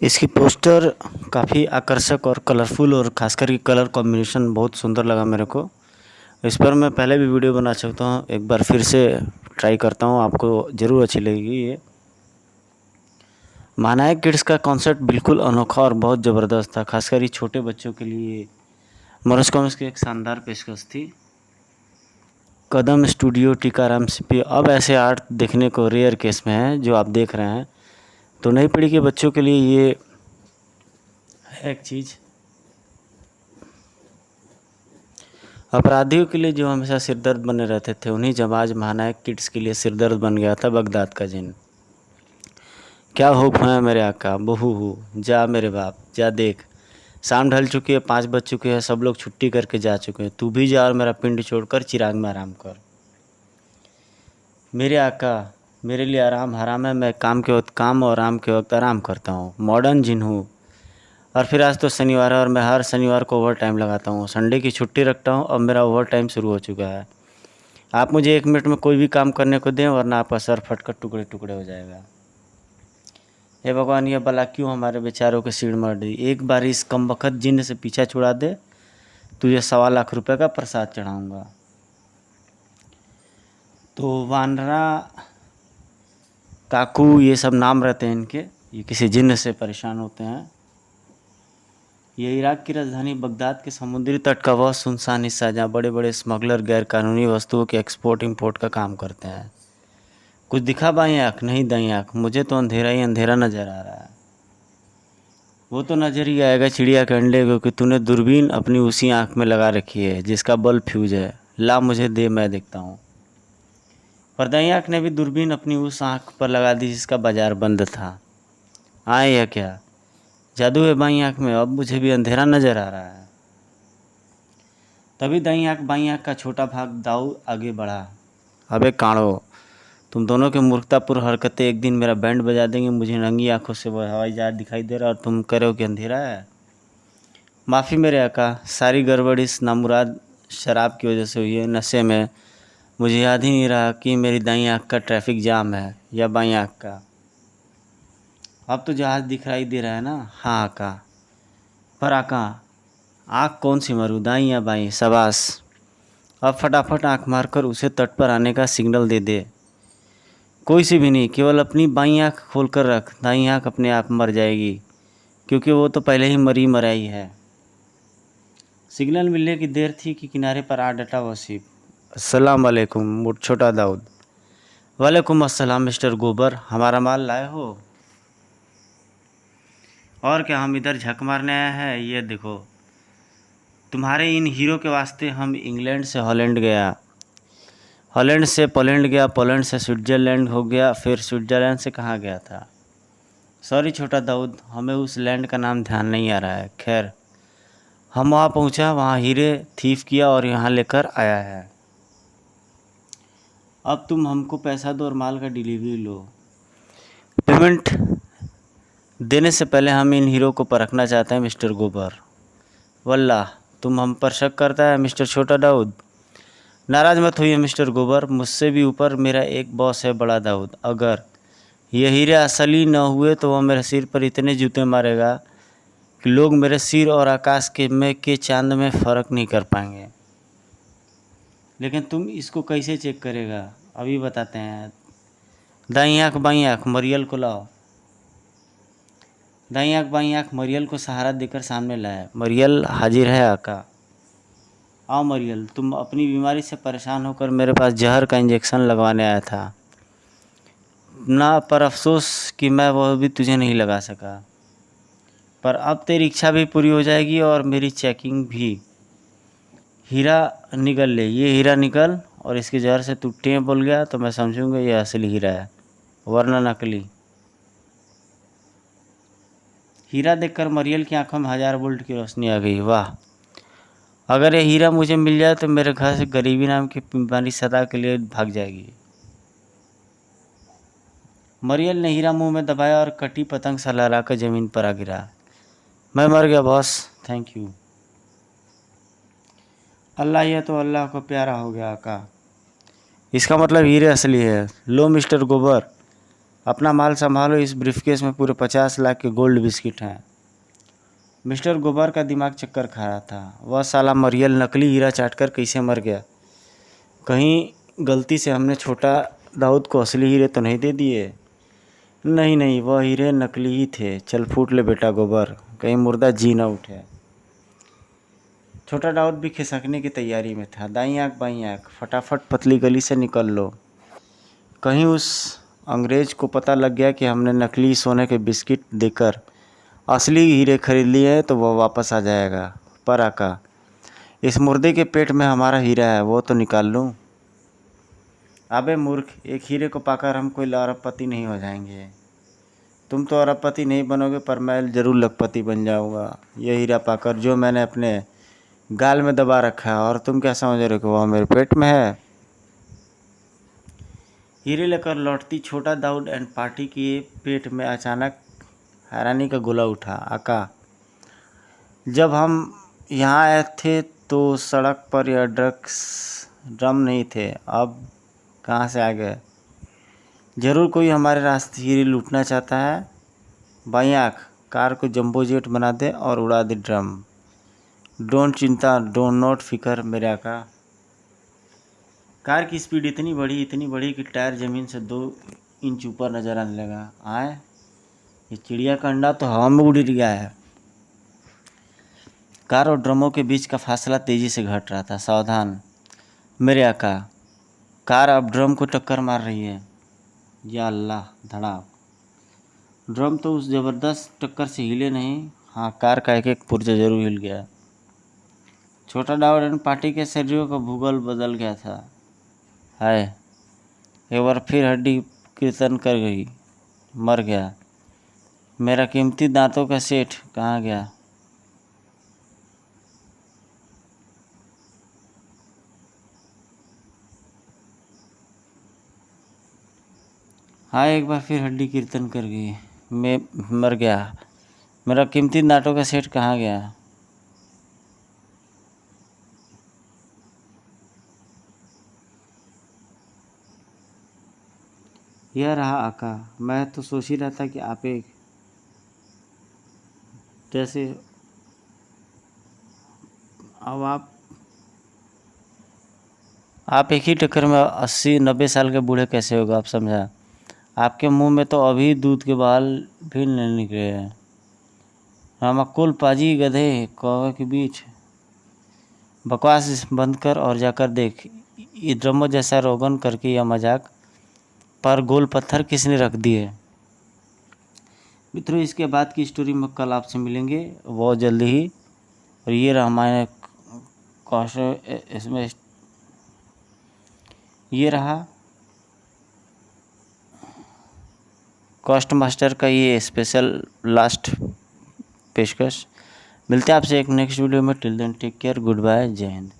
इसकी पोस्टर काफ़ी आकर्षक और कलरफुल और खासकर कि कलर कॉम्बिनेशन बहुत सुंदर लगा मेरे को। इस पर मैं पहले भी वीडियो बना चुका हूँ, एक बार फिर से ट्राई करता हूँ, आपको ज़रूर अच्छी लगेगी ये। महानायक किड्स का कॉन्सेप्ट बिल्कुल अनोखा और बहुत ज़बरदस्त था, खासकर ये छोटे बच्चों के लिए मनोज कॉमिक्स की एक शानदार पेशकश थी। कदम स्टूडियो टीकाराम सीपी। अब ऐसे आर्ट देखने को रेयर केस में है जो आप देख रहे हैं, तो नई पीढ़ी के बच्चों के लिए ये है एक चीज़। अपराधियों के लिए जो हमेशा सिरदर्द बने रहते थे, उन्हीं जब आज महानायक किड्स के लिए सिरदर्द बन गया था बगदाद का जिन। क्या हुक्म है मेरे आका, बहू हूँ जा मेरे बाप जा देख, शाम ढल चुकी है, 5 बज चुके हैं, सब लोग छुट्टी करके जा चुके हैं, तू भी जा और मेरा पिंड छोड़कर चिराग में आराम कर। मेरे आका, मेरे लिए आराम हराम है, मैं काम के वक्त काम और आराम के वक्त आराम करता हूँ, मॉडर्न जिन हूँ। और फिर आज तो शनिवार है और मैं हर शनिवार को ओवर टाइम लगाता हूँ, संडे की छुट्टी रखता हूँ, अब मेरा ओवर टाइम शुरू हो चुका है। आप मुझे 1 मिनट में कोई भी काम करने को दें वरना आपका सर फटकर टुकड़े टुकड़े हो जाएगा। हे भगवान, ये भला क्यों हमारे बेचारों के सीढ़ मर दी, एक बार इस कमबख्त जिन्न से पीछा छुड़ा दे, तुझे 1.25 लाख रुपए का प्रसाद चढ़ाऊँगा। तो वानरा काकू ये सब नाम रहते हैं इनके, ये किसी जिन्न से परेशान होते हैं। ये इराक की राजधानी बगदाद के समुद्री तट का वह सुनसान हिस्सा जहाँ बड़े बड़े स्मगलर गैरकानूनी वस्तुओं के एक्सपोर्ट इंपोर्ट का काम करते हैं। कुछ दिखा बाईं आँख? नहीं दाईं आँख, मुझे तो अंधेरा ही अंधेरा नज़र आ रहा है। वो तो नज़र ही आएगा चिड़िया के अंडे, क्योंकि तूने दूरबीन अपनी उसी आँख में लगा रखी है जिसका बल्ब फ्यूज है। ला मुझे दे, मैं देखता हूँ। पर दाईं आँख ने भी दूरबीन अपनी उस आँख पर लगा दी जिसका बाजार बंद था। आए या क्या जादू है बाईं आँख में, अब मुझे भी अंधेरा नज़र आ रहा है। तभी दाईं आँख बाईं आँख का छोटा भाग दाऊ आगे बढ़ा। अबे कांड़ो, तुम दोनों के मूर्खतापूर्ण हरकतें एक दिन मेरा बैंड बजा देंगे। मुझे नंगी आंखों से वो हवाई जहाज दिखाई दे रहा और तुम कह रहे हो कि अंधेरा है। माफ़ी मेरे आका, सारी गड़बड़ इस नामुराद शराब की वजह से हुई है। नशे में मुझे याद ही नहीं रहा कि मेरी दाईं आँख का ट्रैफिक जाम है या बाईं आँख का। अब तो जहाज़ दिखाई दे रहा है ना? हाँ आका। पर आका, आँख कौन सी मारूं, दाईं या बाईं? शाबाश, अब फटाफट आँख मारकर उसे तट पर आने का सिग्नल दे दे। कोई सी भी नहीं, केवल अपनी बाईं आँख खोल कर रख, दाईं आँख अपने आप मर जाएगी, क्योंकि वो तो पहले ही मरी मराई है। सिग्नल मिलने की देर थी कि किनारे पर आ डटा वसीफ। अस्सलाम वालेकुम छोटा दाऊद। वालेकुम अस्सलाम मिस्टर गोबर, हमारा माल लाए हो? और क्या, हम इधर झक मारने आए हैं। ये देखो, तुम्हारे इन हीरो के वास्ते हम इंग्लैंड से हॉलैंड गया, हॉलैंड से पोलैंड गया, पोलैंड से स्विट्ज़रलैंड हो गया, फिर स्विट्ज़रलैंड से कहाँ गया था? सॉरी छोटा दाऊद, हमें उस लैंड का नाम ध्यान नहीं आ रहा है। खैर, हम वहाँ पहुँचा, वहाँ हीरे थीफ किया और यहाँ लेकर आया है। अब तुम हमको पैसा दो और माल का डिलीवरी लो। पेमेंट देने से पहले हम इन हीरो को परखना चाहते हैं मिस्टर गोबर। वल्लाह, तुम हम पर शक करता है मिस्टर छोटा दाऊद? नाराज़ मत होइए मिस्टर गोबर, मुझसे भी ऊपर मेरा एक बॉस है बड़ा दाऊद। अगर ये हीरे असली न हुए तो वह मेरे सिर पर इतने जूते मारेगा कि लोग मेरे सिर और आकाश के चांद में फ़र्क नहीं कर पाएंगे। लेकिन तुम इसको कैसे चेक करेगा, अभी बताते हैं। दाईं आँख बाईं आँख, मरियल को लाओ। दाईं आँख बाईं आँख मरियल को सहारा देकर सामने लाया। मरियल हाजिर है आका। आओ मरियल, तुम अपनी बीमारी से परेशान होकर मेरे पास जहर का इंजेक्शन लगवाने आया था ना, पर अफसोस कि मैं वह भी तुझे नहीं लगा सका। पर अब तेरी इच्छा भी पूरी हो जाएगी और मेरी चेकिंग भी। हीरा निकल ले, ये हीरा निकल, और इसके जहर से तू टें बोल गया तो मैं समझूंगा ये असली हीरा है, वरना नकली। हीरा देखकर मरियल की आंखों में 1000 वोल्ट की रोशनी आ गई। वाह, अगर ये हीरा मुझे मिल जाए तो मेरे घर से गरीबी नाम की बीमारी सदा के लिए भाग जाएगी। मरियल ने हीरा मुंह में दबाया और कटी पतंग सा लहराकर ज़मीन पर आ गिरा। मैं मर गया बॉस, थैंक यू। अल्लाह, यह तो अल्लाह को प्यारा हो गया आका। इसका मतलब हीरे असली है। लो मिस्टर गोबर, अपना माल संभालो, इस ब्रीफकेस में पूरे 50 लाख के गोल्ड बिस्किट हैं। मिस्टर गोबर का दिमाग चक्कर खा रहा था। वह साला मरियल नकली हीरा चाटकर कैसे मर गया? कहीं गलती से हमने छोटा दाऊद को असली हीरे तो नहीं दे दिए? नहीं नहीं, वह हीरे नकली ही थे। चल फूट ले बेटा गोबर, कहीं मुर्दा जी न उठे। छोटा दाऊद भी खिसकने की तैयारी में था। दाईं आँख बाईं आँख, फटाफट पतली गली से निकल लो। कहीं उस अंग्रेज को पता लग गया कि हमने नकली सोने के बिस्किट देकर असली हीरे खरीद लिए हैं तो वह वापस आ जाएगा। पर आका, इस मुर्दे के पेट में हमारा हीरा है, वो तो निकाल लूँ। अबे मूर्ख, एक हीरे को पाकर हम कोई अरबपति नहीं हो जाएंगे। तुम तो अरबपति नहीं बनोगे, पर मैं ज़रूर लखपति बन जाऊंगा ये हीरा पाकर, जो मैंने अपने गाल में दबा रखा है। और तुम क्या समझ रहे हो, वह मेरे पेट में है? हीरे लेकर लौटती छोटा दाऊद एंड पार्टी के पेट में अचानक हैरानी का गोला उठा। आका, जब हम यहाँ आए थे तो सड़क पर यह ड्रग्स ड्रम नहीं थे, अब कहाँ से आ गए? ज़रूर कोई हमारे रास्ते हीरे लूटना चाहता है। बाईं आँख, कार को जंबो जेट बना दे और उड़ा दे ड्रम। डोंट चिंता, डोंट नॉट फिकर मेरे आका। कार की स्पीड इतनी बढ़ी कि टायर ज़मीन से 2 इंच ऊपर नजर आने लगा। आए, ये चिड़िया का अंडा तो हवा में उड़ गया है। कार और ड्रमों के बीच का फासला तेजी से घट रहा था। सावधान मेरे आका, कार अब ड्रम को टक्कर मार रही है। या अल्लाह, धड़ाक। ड्रम तो उस ज़बरदस्त टक्कर से हिले नहीं, हाँ कार का एक एक पुर्जा जरूर हिल गया। छोटा दाऊद एंड पार्टी के शरीरों का भूगोल बदल गया था। हाय, एक बार फिर हड्डी कीर्तन कर गई, मर गया। मेरा कीमती दांतों का सेठ कहाँ गया? हाँ, एक बार फिर हड्डी कीर्तन कर गई, मैं मर गया। मेरा कीमती दांतों का सेठ कहाँ गया? यह रहा आका। मैं तो सोच ही रहा था कि आप एक जैसे अब आप एक ही टक्कर में 80-90 साल के बूढ़े कैसे होगा? आप समझा? आपके मुंह में तो अभी दूध के बाल भी नहीं निकले हैं। रामाकुल पाजी गधे कौवे के बीच। बकवास बंद कर और जाकर देख, ये ड्रमो जैसा रोगन करके यह मजाक पर गोल पत्थर किसने रख दिए? मित्रों, इसके बाद की स्टोरी में कल आपसे मिलेंगे बहुत जल्दी ही। और ये रहा हमारे इसमें ये रहा कॉस्ट मास्टर का ये स्पेशल लास्ट पेशकश। मिलते हैं आपसे एक नेक्स्ट वीडियो में। Till then take care, good bye, जय हिंद।